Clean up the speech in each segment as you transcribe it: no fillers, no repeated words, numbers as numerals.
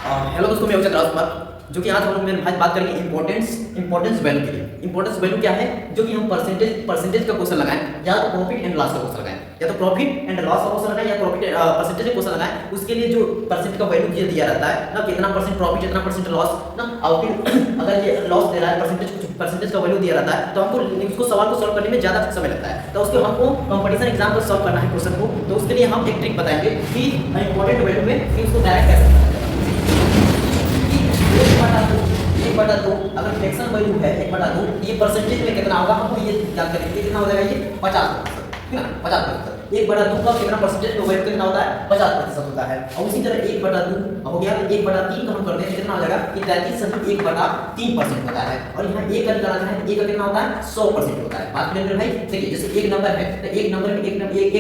Hello दोस्तों, मैं उचत राजकुमार। जो कि आज हम लोग मेरे भाई बात करेंगे इंपॉर्टेंस वैल्यू के लिए। इंपॉर्टेंस वैल्यू क्या है? जो कि हम परसेंटेज का क्वेश्चन लगाएं, या तो प्रॉफिट एंड लॉस का क्वेश्चन लगाएं, या तो प्रॉफिट एंड लॉस का क्वेश्चन लगाएं, या प्रॉफिट परसेंटेज का क्वेश्चन लगाएं। उसके लिए जो परसेंट का वैल्यू दिया रहता है ना, कितना परसेंट प्रॉफिट, कितना परसेंट लॉस ना, और फिर अगर ये लॉस दे रहा है, परसेंटेज का वैल्यू दिया रहता है, तो हमको उसको सवाल को सॉल्व करने में ज्यादा समय लगता है। तो उसके हमको कंपटीशन एग्जाम को सॉल्व करना है क्वेश्चन को। तो उसके लिए हम एक ट्रिक बताएंगे कि इंपॉर्टेंट वैल्यू में कि उसको डायरेक्ट कैसे बनाया जाए। 1/2 अगर फ्रैक्शन वैल्यू है 1/2, ये परसेंटेज में कितना होगा हमको ये याद करेंगे। कितना हो जाएगा ये 50%, ठीक है ना, 50%। 1/2 का कितना परसेंटेज का वैल्यू कितना होता है? 50% होता है। और उसी तरह 1/2 हो गया, 1/3 का हम करते हैं, कितना हो जाएगा कि 1/3% होता है। और यहाँ एक का निकालना है, एक का कितना होता है? 100% होता है। बात करें भाई, देखिए जैसे एक नंबर है तो एक नंबर में एक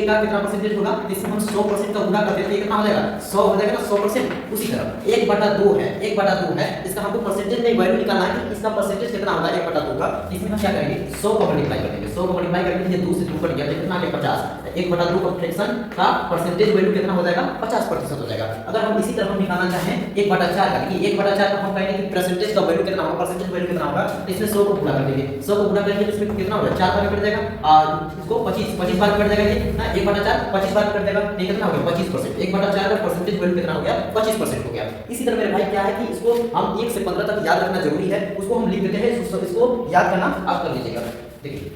का कितना परसेंटेज होगा, इसमें हम 100% का गुणा कर देते हैं, कितना हो जाएगा? 100 हो जाएगा ना, 100%। उसी तरह 1/2 है, 1/2 है, इसका हमको परसेंटेज में वैल्यू निकालना है कि इसका परसेंटेज कितना होगा 1/2 का। इसमें हम क्या करेंगे? 100 को मल्टीप्लाई कर देंगे। 100 को मल्टीप्लाई करके ये 2 से 2 कट गया, कितना आ गया? 50। 1/2 का फ्रैक्शन का परसेंटेज वैल्यू कितना हो जाएगा? 50% हो जाएगा। अगर हम इसी तरह हम निकालना चाहें 1/4 का, कि 1/4 का हम कहेंगे कि परसेंटेज का वैल्यू कितना होगा, परसेंटेज वैल्यू कितना होगा, तो इसमें 100 को गुणा कर देंगे। 100 को गुणा करके इसमें कितना होगा? 4 बार कट जाएगा, और इसको 25 बार कट जाएगा। ये ना 1/4 25 बार कट जाएगा, ये कितना हो गया? 25%। 1/4 का परसेंटेज वैल्यू कितना हो गया? 25% हो गया। इसी तरह मेरे भाई क्या है कि इसको हम 1 से 15 तक याद रखना जरूरी है। उसको हम लिख देते हैं, इसको याद करना आप कर लीजिएगा। देखिए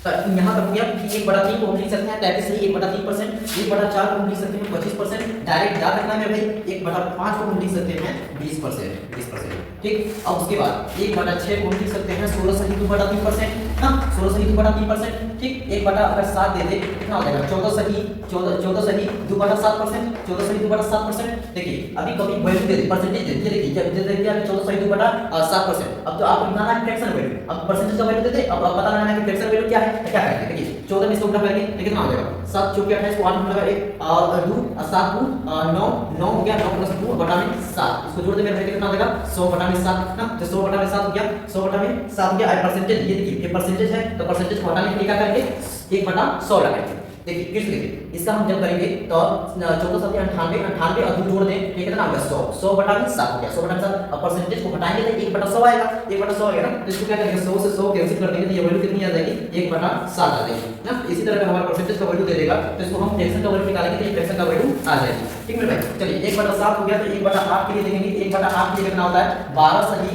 तो यहाँ तक हो गया कि 1/3 को हम लिख सकते हैं 33, 1/3%, 1/4 को हम लिख सकते हैं 25%, डायरेक्ट याद रखना है मेरे भाई। 1/5 को हम लिख सकते हैं 20%, ठीक। अब उसके बाद 1/6 को हम लिख सकते हैं 16 सही 2/3%, हाँ 16 सही 2/3%, ठीक। 1/7 दे दे, कितना हो जाएगा? 14 सही 2/7%, 14 सही 2/7%। देखिए अभी कभी वैल्यू दे दे, परसेंटेज दे दे, देखिए जब दे दिया 14 सही 2/7%। अब तो आपको निकालना है फ्रैक्शन वैल्यू। अब परसेंटेज का वैल्यू दे दे, अब पता लगाना है कि फ्रैक्शन वैल्यू क्या है। तो क्या करेंगे? देखिए 14 में इसको गुणा करेंगे तो कितना हो जाएगा? 7 चौके 28 को 8 में लगा 1 और 2 7 2 9 9 हो गया, 9 + 2 / 7। इसको जोड़ दे मेरे भाई, कितना हो जाएगा? 100/7 ना, तो 100/7 हो गया, 100/7 हो गया। और परसेंटेज ये देखिए, ये परसेंटेज है, तो परसेंटेज को हटाने के लिए क्या करेंगे? 1/100 लगाएंगे। देखिए फिर से देखिए, इसका हम जब करेंगे तो 14 7 98 98 और 2 जोड़ दें, ये कितना हो गया? 100 100/7 हो गया, 100/7। अब परसेंटेज को हटाएंगे तो 1/100 आएगा, 1/100 आएगा ना, तो इसको क्या करेंगे? 100 से 100 कैंसिल कर देंगे, तो ये वैल्यू कितनी आ जाएगी? 1/7 आ जाएगी ना। इसी तरह का हमारा परसेंटेज का वैल्यू दे देगा, तो इसको हम फ्रैक्शन का वैल्यू निकालेंगे तो ये फ्रैक्शन का वैल्यू आ जाएगी, ठीक मेरे भाई। चलिए 1/7 हो गया, तो 1/8 के लिए देखेंगे। 1/8 के लिए कितना होता है? 12 सही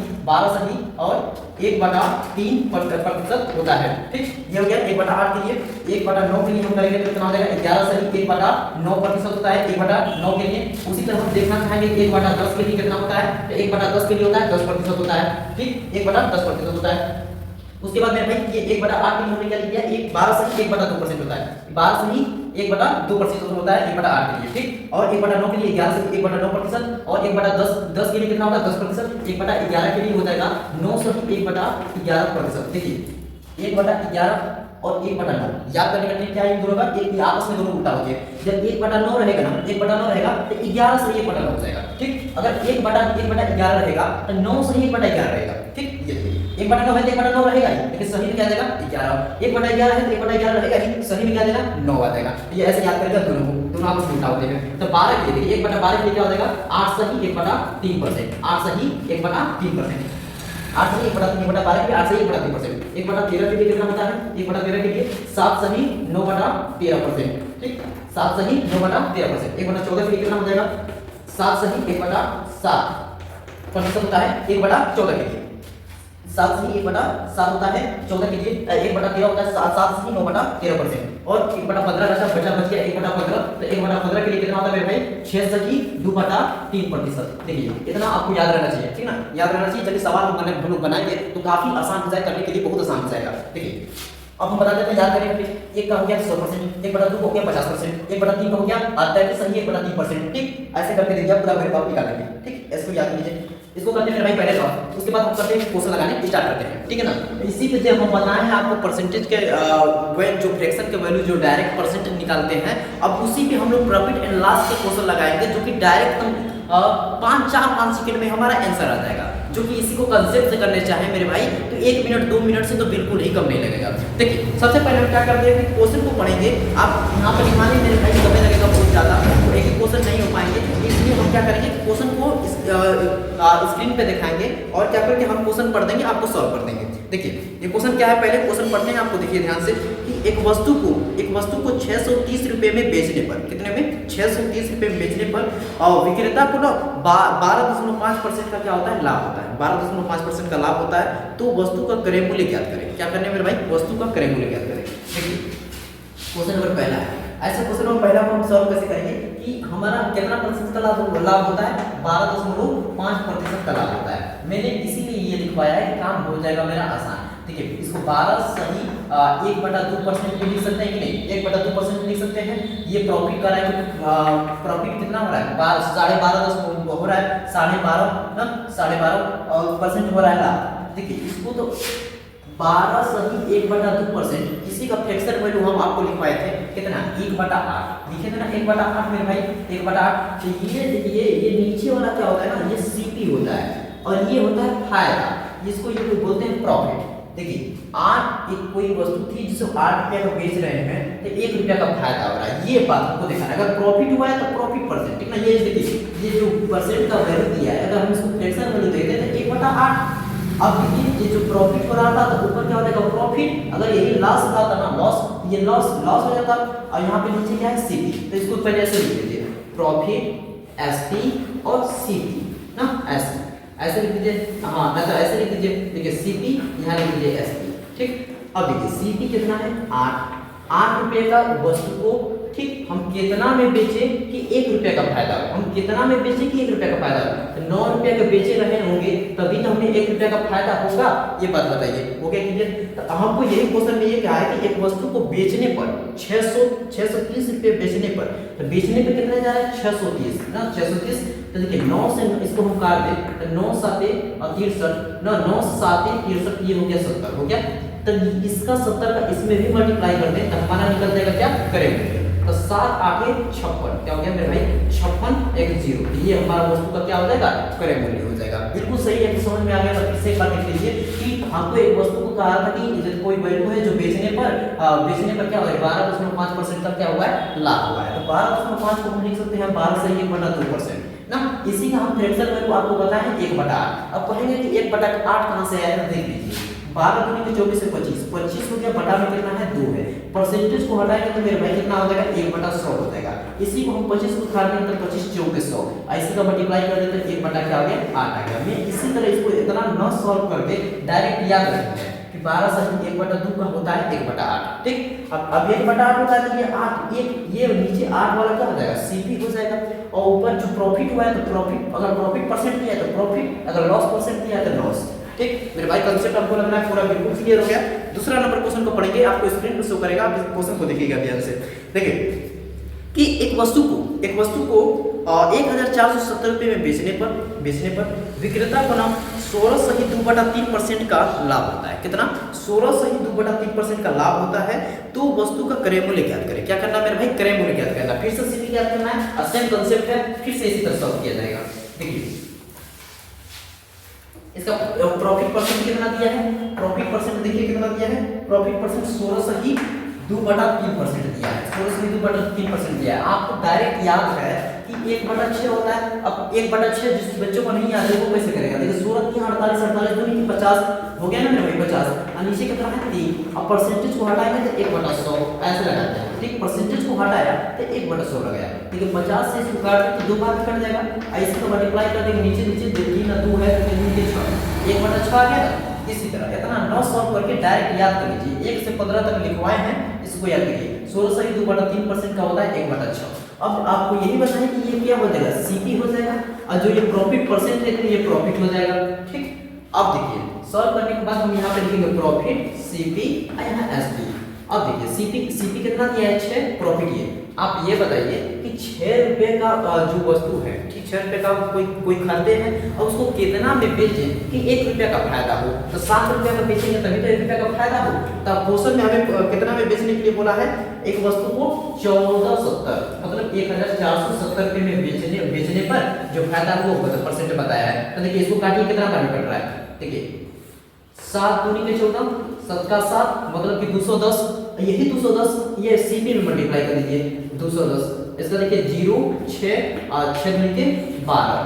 और 1/3% होता है, ठीक। ये हो गया 1/8 के लिए। 1/9 के लिए हम करेंगे तो कितना हो जाएगा? 11 सही 1/9% होता है 1/9 के लिए। उसी तरह हम देखना चाहेंगे 1/10 के लिए कितना होता है? तो 1/10 के लिए होता है 10% होता है, ठीक। 1/10% होता है। उसके बाद मेरे भाई ये 1/8 के लिए हमने क्या लिख दिया? 12 सही 1/2% होता है, 12 सही 1/2% होता है 1/8 के लिए, ठीक। और 1/9 के लिए 11 सही 1/9% और 1/10 के लिए कितना होगा? 10%। 1/11 के लिए हो जाएगा 9 सही 1/11%। देखिए 1/11 और 1/9 याद करने का ट्रिक क्या है इन दोनों का? एक आपस में दोनों उल्टा हो गया। जब 1/9 रहेगा ना, 1/9 रहेगा तो 11 सही 1/9 हो जाएगा, ठीक। अगर 1/11 रहेगा तो 9 सही 1/11 रहेगा, ठीक। ये देखिए 1/9 है तो 1/9 रहेगा ही, लेकिन सही में क्या आ जाएगा? 11। 1/11 है तो 1/11 रहेगा ही, सही में क्या आ जाएगा? 9 आ जाएगा। ये ऐसे याद करेगा दोनों आपस में उल्टा होते हैं। तो 12 के लिए देखिए 1/12 के लिए क्या हो जाएगा? 8 सही 1/3%, 8 सही 1/3%, 8 सही 1/12 के लिए 8 सही 1/3%। 1/13 के लिए कितना होता है? 1/13 के लिए 7 सही 9/13%, ठीक। 7 सही 9/13%। 1/14 के लिए कितना हो जाएगा? 7 सही 1/7% होता है 1/14 के लिए। 7 सही 1/7 होता है 14 के लिए। 1/13 होता है 7 सही 9/13%। और 1/15 का बचा बच गया 1/15, तो 1/15 के लिए कितना होता है मेरे भाई? 6 सही 2/3%। देखिए इतना आपको याद रहना चाहिए, ठीक ना, याद रहना चाहिए। जब सवाल हम लोग बनाएंगे तो काफी आसान हो जाएगा, करने के लिए बहुत आसान हो जाएगा। देखिए अब हम बता देते हैं, याद करेंगे। एक का हो गया 100%, 1/2 को हो गया 50%, 1/3 का हो गया 33 सही 1/3%, ठीक। ऐसे करके देखिए पूरा वैल्यू आप निकालेंगे, ठीक। इसको याद कीजिए। इसको करते हैं भाई पहले सॉल्व, उसके बाद हम करते हैं क्वेश्चन लगाने स्टार्ट करते हैं, ठीक है ना। इसी पे जब हम बताए हैं आपको परसेंटेज के जो फ्रैक्शन के वैल्यू जो डायरेक्ट परसेंटेज निकालते हैं, अब उसी पे हम लोग प्रॉफिट एंड लॉस के क्वेश्चन लगाएंगे, जो कि डायरेक्ट 5 सेकंड में हमारा आंसर आ जाएगा। जो कि इसी को कंसेप्ट से करने चाहे मेरे भाई तो 1 मिनट 2 मिनट से तो बिल्कुल ही कम नहीं लगेगा। देखिए सबसे पहले हम क्या करते हैं, क्वेश्चन को पढ़ेंगे। आप यहाँ पर ध्यान मेरे भाई समय लगेगा बहुत ज़्यादा, तो एक ही क्वेश्चन नहीं हो पाएंगे, इसलिए हम क्या करेंगे, क्वेश्चन को स्क्रीन पे दिखाएंगे और क्या करके हम क्वेश्चन पढ़ देंगे, आपको सॉल्व कर देंगे। देखिए ये क्वेश्चन क्या है, पहले क्वेश्चन पढ़ने हैं आपको। देखिए ध्यान से कि एक वस्तु को 630 रुपये में बेचने पर, कितने में, 630 रुपये में बेचने पर और विक्रेता को ना 12.5% का क्या होता है, लाभ होता है। 12.5% का लाभ होता है। तो वस्तु का क्रय मूल्य ज्ञात करें। क्या करने मेरे भाई, वस्तु का क्रय मूल्य ज्ञात करें। देखिए क्वेश्चन नंबर पहला है, ऐसे क्वेश्चन नंबर पहला को हम सॉल्व कैसे करेंगे कि हमारा कितना प्रतिशत का लाभ होता है, 12.5% का लाभ होता है। मैंने इसीलिए ये लिखवाया है कि काम हो जाएगा मेरा आसान। ठीक है, इसको 12 सही 1/2% भी लिख सकते हैं कि नहीं, 1/2% लिख सकते हैं। ये प्रॉफिट का है, प्रॉफिट कितना हो रहा है, 12.5 हो रहा है, 12.5% हो रहा है लाभ। देखिए इसको तो 12 सही 1/2%, इसी का फ्रैक्शन वैल्यू हम आपको लिखवाए थे कितना, 1/8 लिखे थे ना, 1/8 मेरे भाई, 1/8। तो ये देखिए ये नीचे वाला क्या होता है ना, ये सीपी होता है और ये होता है फायदा, जिसको ये लोग बोलते हैं प्रॉफिट। देखिए 8 एक कोई वस्तु थी जिसे 8 रुपये का बेच रहे हैं तो 1 रुपया का फायदा हो रहा है, ये बात आपको देखना है। अगर प्रॉफिट हुआ है तो प्रॉफिट परसेंट, ठीक ना। ये देखिए ये जो परसेंट का वैल्यू दिया है, अगर हम इसको फ्रैक्शन वैल्यू देते हैं तो 1/8। अब देखिए ये जो प्रॉफिट हो रहा था तो ऊपर क्या हो जाएगा, प्रॉफिट। अगर यही लॉस था ना, लॉस, ये लॉस हो जाता। और यहाँ पे नीचे क्या है, सीपी। तो इसको पहले ऐसे लिख लीजिए, प्रॉफिट एसपी और सीपी ना, ऐसे लिख लीजिए। हाँ ना, तो ऐसे लिख लीजिए। देखिए सीपी यहाँ लिख लीजिए एसपी, ठीक। अब देखिए सीपी कितना है, 8 रुपये का वस्तु को, ठीक, हम कितना में बेचे कि 1 रुपये का फायदा हो, हम कितना में बेचे कि 1 रुपये का फायदा हो। तो 9 रुपये का बेचे रहे होंगे तभी तो हमें 1 रुपये का फायदा होगा, ये बात बताइए। हो गया क्लियर। तो हमको यही क्वेश्चन में ये कहा है कि एक वस्तु को बेचने पर 630 रुपये बेचने पर, तो बेचने पे कितना जा रहा है, 630 ना, 630। तो देखिए 9 से इसको हम काट दें तो 9 7 63 ना, 9 7 63, ये हो गया 70 हो गया। तो इसका 70 का इसमें भी मल्टीप्लाई कर दें तो हमारा निकल जाएगा क्या, करेंगे तो 7 8 56, क्या हो गया मेरे भाई, 56 1 0। ये हमारा वस्तु का क्या हो जाएगा, क्रय मूल्य हो जाएगा। बिल्कुल सही है, समझ में आ गया। तो इससे बात लिख लीजिए कि हमको एक वस्तु को कहा था कि कोई वैल्यू है जो बेचने पर क्या हो रहा है, 12.5% का क्या हुआ है, लाभ हुआ है। तो 12.5 को हम लिख सकते हैं 12 से 1/2% ना। इसी का हम फ्रैक्शन वैल्यू आपको बताएं 1/8। अब कहेंगे कि 1/8 कहां से आया, देख लीजिए 12 दूनी के 24 से 25 हो गया, बटा में कितना है, 2 है। परसेंटेज को हटाएंगे तो मेरे भाई कितना हो जाएगा, 1/100 हो जाएगा। इसी को हम 25 को काट देंगे तो 25 चौक 100, इसी का मल्टीप्लाई कर देते हैं 1 क्या हो गया, 8 आ गया। मैं इसी तरह इसको इतना न सॉल्व करके डायरेक्ट याद रखेंगे कि 12 से 1/2 का होता है 1/8, ठीक। अब 1/8 होता है तो ये 8, ये नीचे 8 वाला क्या हो जाएगा, सीपी हो जाएगा। और ऊपर जो प्रॉफिट हुआ है तो प्रॉफिट, अगर प्रॉफिट परसेंट दिया है तो प्रॉफिट, अगर लॉस परसेंट दिया है तो लॉस, ठीक। मेरे भाई कंसेप्ट आपको लग रहा है पूरा बिल्कुल क्लियर हो गया। दूसरा नंबर क्वेश्चन को पढ़ेंगे, आपको स्क्रीन पर शो करेगा, आप इस क्वेश्चन को देखिएगा ध्यान से। देखिए कि एक वस्तु को 1470 रुपये में बेचने पर विक्रेता को ना 16 सही 2/3% का लाभ होता है। कितना, 16 सही 2/3% का लाभ होता है। तो वस्तु का क्रय मूल्य ज्ञात करें। क्या करना मेरे भाई, क्रय मूल्य ज्ञात करना। फिर से सीपी ज्ञात करना है, सेम कांसेप्ट है, फिर से इसी तरह सॉल्व किया जाएगा। देखिए इसका प्रॉफिट परसेंट कितना दिया है, प्रॉफिट परसेंट देखिए कितना दिया है, प्रॉफिट परसेंट 16 सही 2/3% दिया है, 16 सही 2/3% दिया है। आपको डायरेक्ट याद है कि 1/6 होता है। अब 1/6 जिस बच्चों को नहीं याद है वो कैसे करेगा, देखिए 16 की 48 दूनी की 50 हो गया ना मेरे भाई, 50 और नीचे कितना है 3। अब परसेंटेज को हटाएंगे तो 1/100 ऐसे लगाते हैं, ठीक। परसेंटेज को हटाया तो 1/100 लगाया, ठीक है। 50 से इसको काट दें तो 2 बार कट जाएगा, ऐसे तो मल्टीप्लाई कर देंगे, नीचे 3 और 2 है तो 6 1/6 आ गया। इसी तरह इतना न सॉल्व करके डायरेक्ट याद कर लीजिए, 1 से 15 तक लिखवाए हैं, इसको याद करिए। 16 सही 2/3% का होता है 1/6। अब आपको यही बताएं कि ये क्या हो जाएगा, सीपी हो जाएगा, और जो ये प्रॉफिट परसेंट है ये प्रॉफिट हो जाएगा, ठीक। अब देखिए सॉल्व करने के बाद हम यहाँ पे लिखेंगे प्रॉफिट सीपी और यहाँ एसपी। अब देखिए सीपी कितना दिया है, 6, प्रॉफिट ये। आप ये बताइए कि 6 रुपये का जो वस्तु है, ठीक, 6 रुपये का कोई खरीदे हैं और उसको कितना में बेचें कि 1 रुपये का फायदा हो। तो 7 रुपये का बेचेंगे तभी तो 1 रुपये का फायदा हो। तब क्वेश्चन में हमें कितना में बेचने के लिए बोला है, एक वस्तु को 1470 मतलब 1470 रुपये में बेचने पर जो फायदा हो वो परसेंट बताया है। तो देखिए इसको काटिए, कितना का निकल रहा है, देखिए 7 दूनी के 14, 7 का 7 मतलब कि 210, यही 210 ये सीपी में मल्टीप्लाई कर दीजिए 210। इसका देखिए 0 6 और 6 दूनी के 12,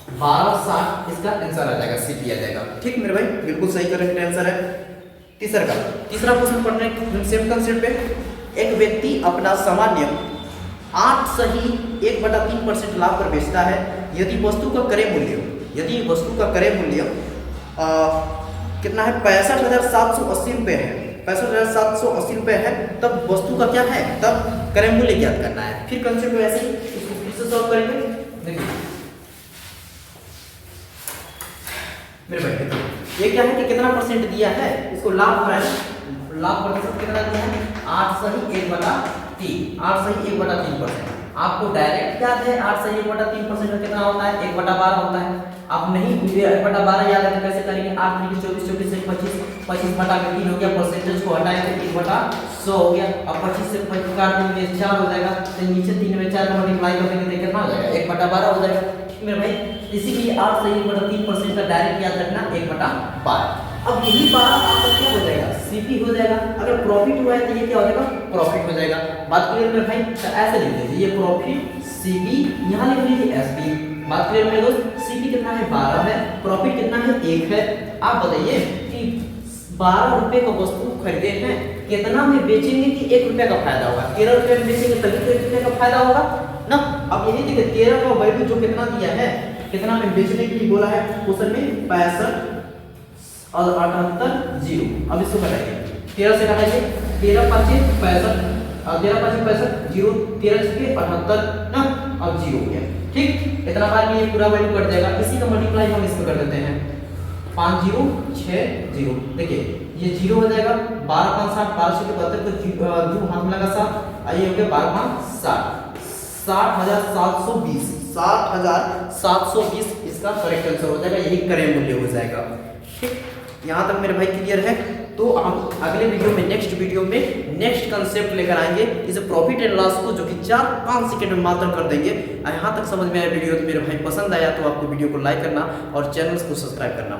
1260 इसका आंसर आ जाएगा, सीपी आ जाएगा। ठीक मेरे भाई, बिल्कुल सही करेक्ट आंसर है। तीसरा क्वेश्चन पढ़ रहे हैं सेम कंसेप्ट पे। एक व्यक्ति अपना सामान्य 8 सही 1/3% लाभ पर बेचता है। यदि वस्तु का क्रय मूल्य कितना है, 65,780 रुपये है, 65,780 रुपये है, तब वस्तु का क्या है, तब क्रय मूल्य ज्ञात करना है। फिर कंसेप्ट वैसे ही इसको फिर से सॉल्व करेंगे। देखिए मेरे भाई, ये क्या है कि कितना परसेंट दिया है, इसको लाभ हो रहा है, लाभ प्रतिशत कितना दिया है, 8 सही 1/3, 8 सही 1/3%। आपको डायरेक्ट याद है 8 सही 1/3% कितना होता है, 1/12 होता है। आप नहीं 1/12 याद है तो कैसे करेंगे, 8 3 24 24 से 25, 25 बटा के 3 हो गया, परसेंटेज को हटाएंगे 1/100 हो गया। अब 25 से 25 काट देंगे 4 हो जाएगा, तो नीचे 3 में 4 मल्टीप्लाई कर देंगे तो कितना हो जाएगा, 1/12 हो जाएगा। ठीक मेरे भाई, इसीलिए 8 सही 1/3% का डायरेक्ट याद रखना 1/12। अब यही 12 आपका क्या हो जाएगा, सीपी हो जाएगा। अगर प्रॉफिट हुआ है तो ये क्या हो जाएगा, प्रॉफिट हो जाएगा। बात क्लियर मेरे भाई, तो ऐसे लिख लीजिए, ये प्रॉफिट सीपी, यहाँ लिख लीजिए एसपी। बात क्लियर मेरे दोस्त, सीपी कितना है 12 है, प्रॉफिट कितना है 1 है। आप बताइए कि 12 रुपए का वस्तु खरीदे हैं, कितना में बेचेंगे कि 1 रुपये का फायदा होगा, 13 रुपये में बेचेंगे तभी तो 1 रुपये का फायदा होगा ना। अब यही देखिए 13 का वैल्यू जो कितना दिया है, कितना में बेचने के लिए बोला है क्वेश्चन में, 65 और 78 जीरो। अब इसको घटाइए, 13 से घटाइए, 13 5 65 और 13 5 65 जीरो, 13 6 78 ना, अब जीरो हो गया। ठीक, इतना बार में ये पूरा वैल्यू कट जाएगा। इसी का मल्टीप्लाई हम इसमें कर देते हैं, 5 0 6 0। देखिए ये जीरो हो जाएगा, 12 5 60, 12 6 72 को 2 हाथ में लगा 7, आइए हो गया 12 5 60, 60,720, 60,720 इसका करेक्ट आंसर हो जाएगा, यही क्रय मूल्य हो जाएगा। ठीक, यहाँ तक मेरे भाई क्लियर है। तो हम अगले वीडियो में, नेक्स्ट वीडियो में नेक्स्ट कंसेप्ट लेकर आएंगे, इसे प्रॉफिट एंड लॉस को, जो कि 4-5 सेकंड में मात्र कर देंगे। यहाँ तक समझ में आया वीडियो तो मेरे भाई पसंद आया तो आपको वीडियो को लाइक करना और चैनल को सब्सक्राइब करना।